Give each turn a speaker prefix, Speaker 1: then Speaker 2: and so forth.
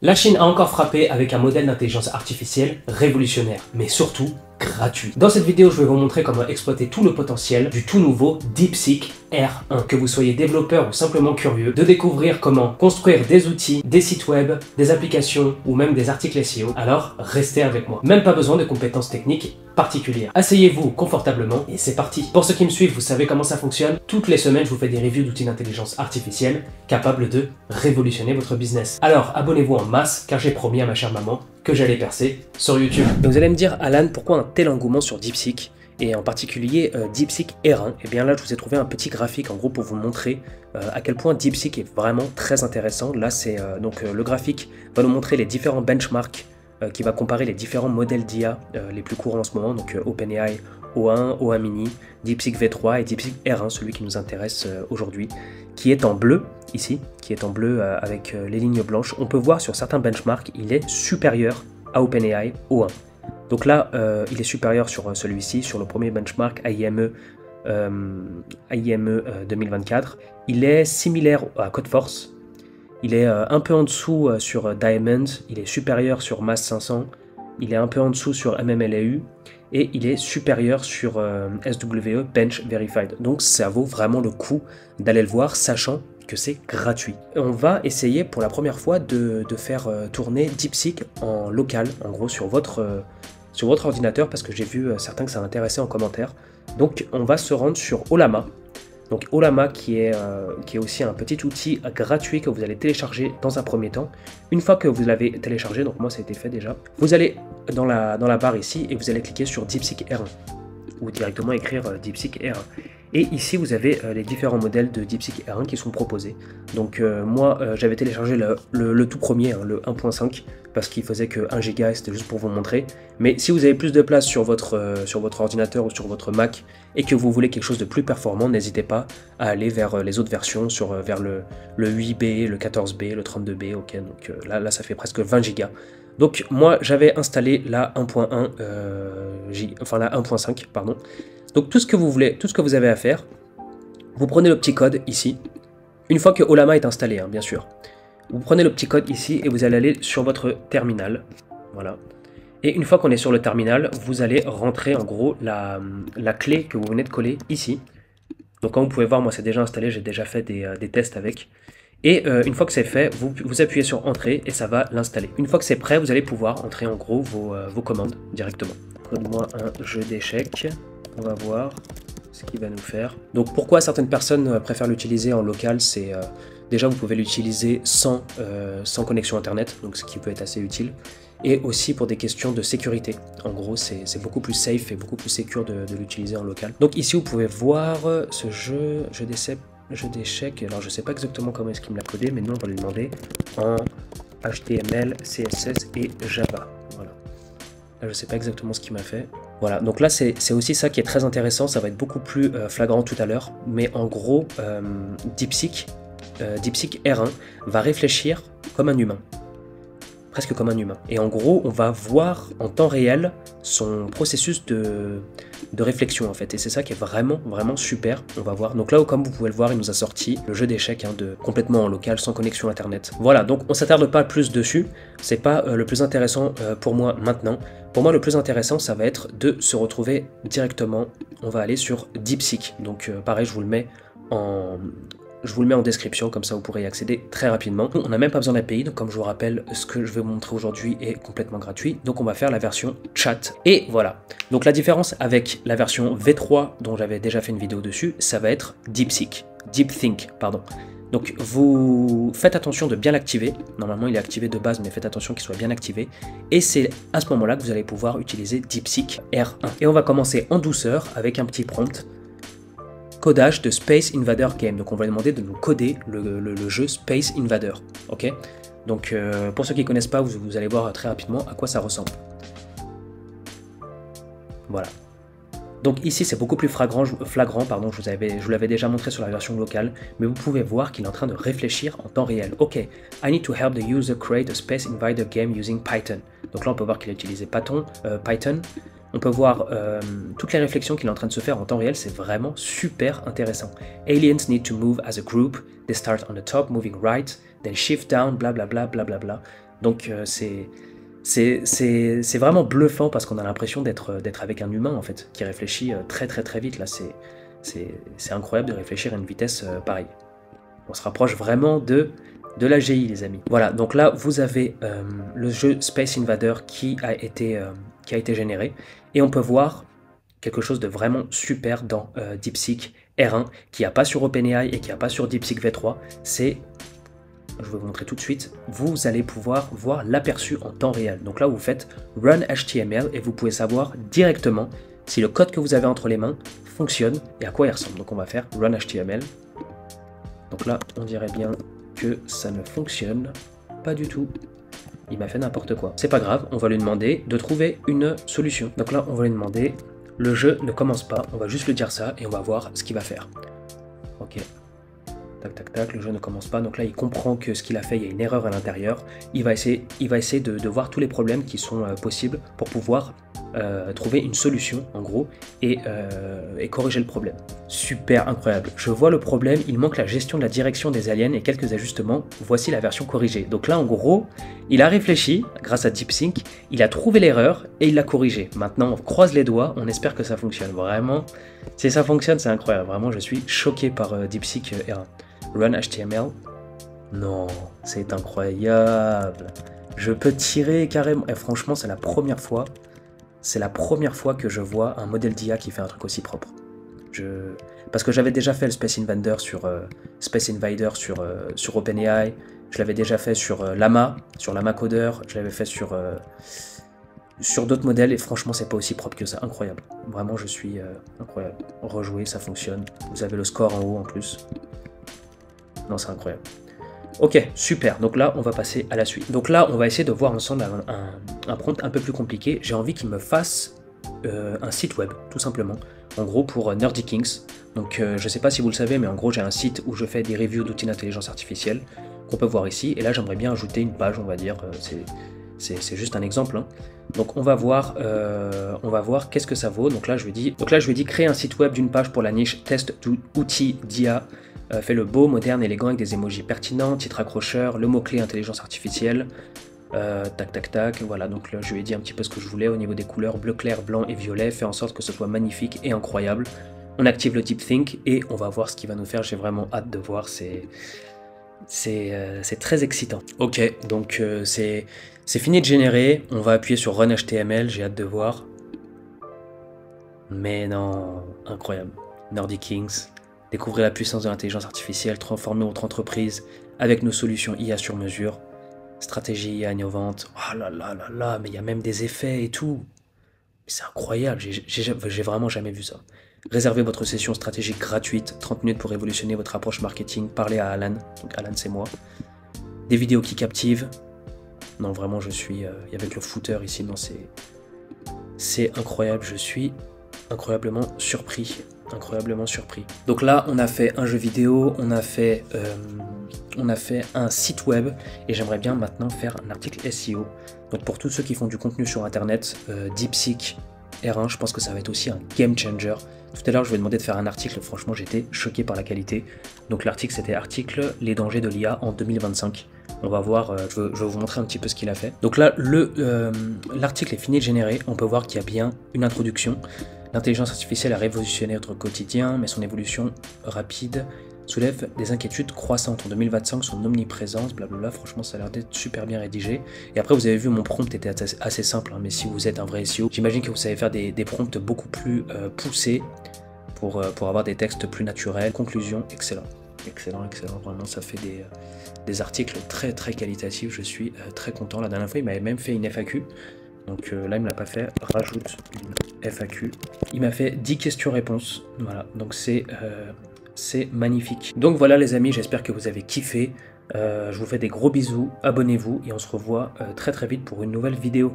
Speaker 1: La Chine a encore frappé avec un modèle d'intelligence artificielle révolutionnaire, mais surtout gratuit. Dans cette vidéo, je vais vous montrer comment exploiter tout le potentiel du tout nouveau DeepSeek R1. Que vous soyez développeur ou simplement curieux de découvrir comment construire des outils, des sites web, des applications ou même des articles SEO, alors restez avec moi. Même pas besoin de compétences techniques particulières. Asseyez-vous confortablement et c'est parti. Pour ceux qui me suivent, vous savez comment ça fonctionne. Toutes les semaines, je vous fais des reviews d'outils d'intelligence artificielle capables de révolutionner votre business. Alors abonnez-vous en masse car j'ai promis à ma chère maman que j'allais percer sur YouTube. Et vous allez me dire, Alan, pourquoi un tel engouement sur DeepSeek et en particulier DeepSeek R1? Et bien là, je vous ai trouvé un petit graphique en gros pour vous montrer à quel point DeepSeek est vraiment très intéressant. Là, c'est le graphique va nous montrer les différents benchmarks qui va comparer les différents modèles d'IA les plus courants en ce moment, donc OpenAI O1, O1 mini, DeepSeek V3 et DeepSeek R1, celui qui nous intéresse aujourd'hui, qui est en bleu ici, qui est en bleu avec les lignes blanches. On peut voir sur certains benchmarks, il est supérieur à OpenAI O1. Donc là, il est supérieur sur celui-ci, sur le premier benchmark AIME 2024. Il est similaire à Codeforce. Il est un peu en dessous sur Diamond. Il est supérieur sur Mass 500. Il est un peu en dessous sur MMLAU. Et il est supérieur sur SWE Bench Verified. Donc ça vaut vraiment le coup d'aller le voir, sachant que c'est gratuit. On va essayer pour la première fois de faire tourner DeepSeek en local, en gros sur votre ordinateur, parce que j'ai vu certains que ça intéressait en commentaire. Donc on va se rendre sur Ollama. Donc Ollama qui est aussi un petit outil gratuit que vous allez télécharger dans un premier temps. Une fois que vous l'avez téléchargé, donc moi ça a été fait déjà, vous allez dans la barre ici et vous allez cliquer sur DeepSeek R1 ou directement écrire DeepSeek R1. Et ici vous avez les différents modèles de DeepSeek R1 qui sont proposés. Donc moi j'avais téléchargé le tout premier, le 1.5, parce qu'il faisait que 1 Go et c'était juste pour vous montrer. Mais si vous avez plus de place sur votre ordinateur ou sur votre Mac et que vous voulez quelque chose de plus performant, n'hésitez pas à aller vers les autres versions, vers le 8B, le 14B, le 32B, ok, donc là ça fait presque 20 Go. Donc moi j'avais installé la 1.1, la 1.5, pardon. Donc tout ce que vous voulez, tout ce que vous avez à faire, vous prenez le petit code ici, une fois que Ollama est installé, hein, bien sûr. Vous prenez le petit code ici et vous allez aller sur votre terminal, voilà. Et une fois qu'on est sur le terminal, vous allez rentrer en gros la clé que vous venez de coller ici. Donc comme vous pouvez voir, moi c'est déjà installé, j'ai déjà fait des tests avec. Et une fois que c'est fait, vous appuyez sur Entrée et ça va l'installer. Une fois que c'est prêt, vous allez pouvoir entrer en gros vos commandes directement. Donne-moi un jeu d'échecs. On va voir ce qu'il va nous faire. Donc pourquoi certaines personnes préfèrent l'utiliser en local, c'est déjà vous pouvez l'utiliser sans connexion internet, donc ce qui peut être assez utile. Et aussi pour des questions de sécurité. En gros, c'est beaucoup plus safe et beaucoup plus secure de l'utiliser en local. Donc ici, vous pouvez voir ce jeu d'échecs. Alors je sais pas exactement comment est-ce qu'il me l'a codé, mais nous on va lui demander en HTML, CSS et Java. Voilà. Là, je sais pas exactement ce qu'il m'a fait. Voilà, donc là c'est aussi ça qui est très intéressant, ça va être beaucoup plus flagrant tout à l'heure, mais en gros, DeepSeek R1 va réfléchir comme un humain, presque comme un humain. Et en gros, on va voir en temps réel son processus de réflexion en fait, et c'est ça qui est vraiment super. On va voir, donc là comme vous pouvez le voir, il nous a sorti le jeu d'échecs complètement en local, sans connexion internet. Voilà, donc on s'attarde pas plus dessus, c'est pas le plus intéressant pour moi maintenant. Pour moi le plus intéressant ça va être de se retrouver directement, on va aller sur DeepSeek, donc pareil je vous le mets en description, comme ça vous pourrez y accéder très rapidement. On n'a même pas besoin d'API, donc comme je vous rappelle, ce que je vais vous montrer aujourd'hui est complètement gratuit. Donc on va faire la version chat. Et voilà. Donc la différence avec la version V3, dont j'avais déjà fait une vidéo dessus, ça va être DeepSeek. DeepThink, pardon. Donc vous faites attention de bien l'activer. Normalement il est activé de base, mais faites attention qu'il soit bien activé. Et c'est à ce moment-là que vous allez pouvoir utiliser DeepSeek R1. Et on va commencer en douceur avec un petit prompt. Codage de Space Invader Game. Donc on va lui demander de nous coder le jeu Space Invader. Ok. Donc pour ceux qui ne connaissent pas, vous allez voir très rapidement à quoi ça ressemble. Voilà. Donc ici c'est beaucoup plus flagrant, pardon, je vous l'avais déjà montré sur la version locale, mais vous pouvez voir qu'il est en train de réfléchir en temps réel. Ok, I need to help the user create a Space Invader game using Python. Donc là on peut voir qu'il a utilisé Python. On peut voir toutes les réflexions qu'il est en train de se faire en temps réel, c'est vraiment super intéressant. Aliens need to move as a group, they start on the top, moving right, then shift down, blablabla, blablabla. Donc c'est vraiment bluffant parce qu'on a l'impression d'être avec un humain en fait, qui réfléchit très très très vite. Là, c'est incroyable de réfléchir à une vitesse pareille. On se rapproche vraiment de l'AGI, les amis. Voilà, donc là, vous avez le jeu Space Invader qui a été généré. Et on peut voir quelque chose de vraiment super dans DeepSeek R1, qu'il n'y a pas sur OpenAI et qu'il n'y a pas sur DeepSeek V3. C'est, je vais vous montrer tout de suite, vous allez pouvoir voir l'aperçu en temps réel. Donc là, vous faites Run HTML et vous pouvez savoir directement si le code que vous avez entre les mains fonctionne et à quoi il ressemble. Donc on va faire Run HTML. Donc là, on dirait bien que ça ne fonctionne pas du tout. Il m'a fait n'importe quoi. C'est pas grave, on va lui demander de trouver une solution. Donc là, on va lui demander, le jeu ne commence pas, on va juste lui dire ça et on va voir ce qu'il va faire. Ok. Tac, tac, tac, le jeu ne commence pas. Donc là, il comprend que ce qu'il a fait, il y a une erreur à l'intérieur. Il va essayer de voir tous les problèmes qui sont possibles pour pouvoir trouver une solution, en gros, et corriger le problème. Super, incroyable. Je vois le problème, il manque la gestion de la direction des aliens et quelques ajustements. Voici la version corrigée. Donc là, en gros, il a réfléchi, grâce à DeepSeek, il a trouvé l'erreur et il l'a corrigée. Maintenant, on croise les doigts, on espère que ça fonctionne. Vraiment, si ça fonctionne, c'est incroyable. Vraiment, je suis choqué par DeepSeek R1. Run HTML. Non, c'est incroyable. Je peux tirer carrément. Et franchement, c'est la première fois. C'est la première fois que je vois un modèle d'IA qui fait un truc aussi propre. Parce que j'avais déjà fait le Space Invader sur OpenAI. Je l'avais déjà fait sur Llama Coder. Je l'avais fait sur d'autres modèles et franchement, c'est pas aussi propre que ça. Incroyable. Vraiment, je suis incroyable. Rejouer, ça fonctionne. Vous avez le score en haut en plus. Non, c'est incroyable. Ok, super. Donc là, on va passer à la suite. Donc là, on va essayer de voir ensemble un prompt un peu plus compliqué. J'ai envie qu'il me fasse un site web, tout simplement. En gros, pour Nerdy Kings. Donc, je sais pas si vous le savez, mais en gros, j'ai un site où je fais des reviews d'outils d'intelligence artificielle qu'on peut voir ici. Et là, j'aimerais bien ajouter une page, on va dire. C'est juste un exemple. Hein. Donc, on va voir qu'est-ce que ça vaut. Donc là, je lui dis créer un site web d'une page pour la niche test d'outils d'IA. Fait le beau, moderne, élégant avec des emojis pertinents, titre accrocheur, le mot-clé intelligence artificielle, tac tac tac, voilà, donc là je lui ai dit un petit peu ce que je voulais au niveau des couleurs, bleu clair, blanc et violet, fait en sorte que ce soit magnifique et incroyable. On active le Deep Think et on va voir ce qu'il va nous faire, j'ai vraiment hâte de voir, c'est très excitant. Ok, donc c'est fini de générer, on va appuyer sur Run HTML, j'ai hâte de voir. Mais non, incroyable, Nerdy Kings. Découvrez la puissance de l'intelligence artificielle, transformer votre entreprise avec nos solutions IA sur mesure. Stratégie IA innovante. Oh là là là là, mais il y a même des effets et tout. C'est incroyable, j'ai vraiment jamais vu ça. Réservez votre session stratégique gratuite, 30 minutes pour révolutionner votre approche marketing. Parlez à Alan, donc Alan c'est moi. Des vidéos qui captivent. Non, vraiment, je suis avec le footer ici, non, c'est incroyable, je suis incroyablement surpris. Donc là, on a fait un jeu vidéo, on a fait un site web et j'aimerais bien maintenant faire un article SEO. Donc pour tous ceux qui font du contenu sur internet, DeepSeek R1, je pense que ça va être aussi un game changer. Tout à l'heure, je vais demander de faire un article, franchement, j'étais choqué par la qualité. Donc l'article, c'était article Les dangers de l'IA en 2025. On va voir, je vais vous montrer un petit peu ce qu'il a fait. Donc là, l'article est fini de générer, on peut voir qu'il y a bien une introduction. L'intelligence artificielle a révolutionné notre quotidien, mais son évolution rapide soulève des inquiétudes croissantes. En 2025, son omniprésence, blablabla, franchement, ça a l'air d'être super bien rédigé. Et après, vous avez vu, mon prompt était assez simple, hein, mais si vous êtes un vrai SEO, j'imagine que vous savez faire des prompts beaucoup plus poussés pour avoir des textes plus naturels. Conclusion, excellent. Excellent, vraiment, ça fait des articles très très qualitatifs, je suis très content. La dernière fois, il m'avait même fait une FAQ. Donc là, il me l'a pas fait, rajoute une FAQ. Il m'a fait 10 questions-réponses, voilà, donc c'est magnifique. Donc voilà les amis, j'espère que vous avez kiffé. Je vous fais des gros bisous, abonnez-vous et on se revoit très très vite pour une nouvelle vidéo.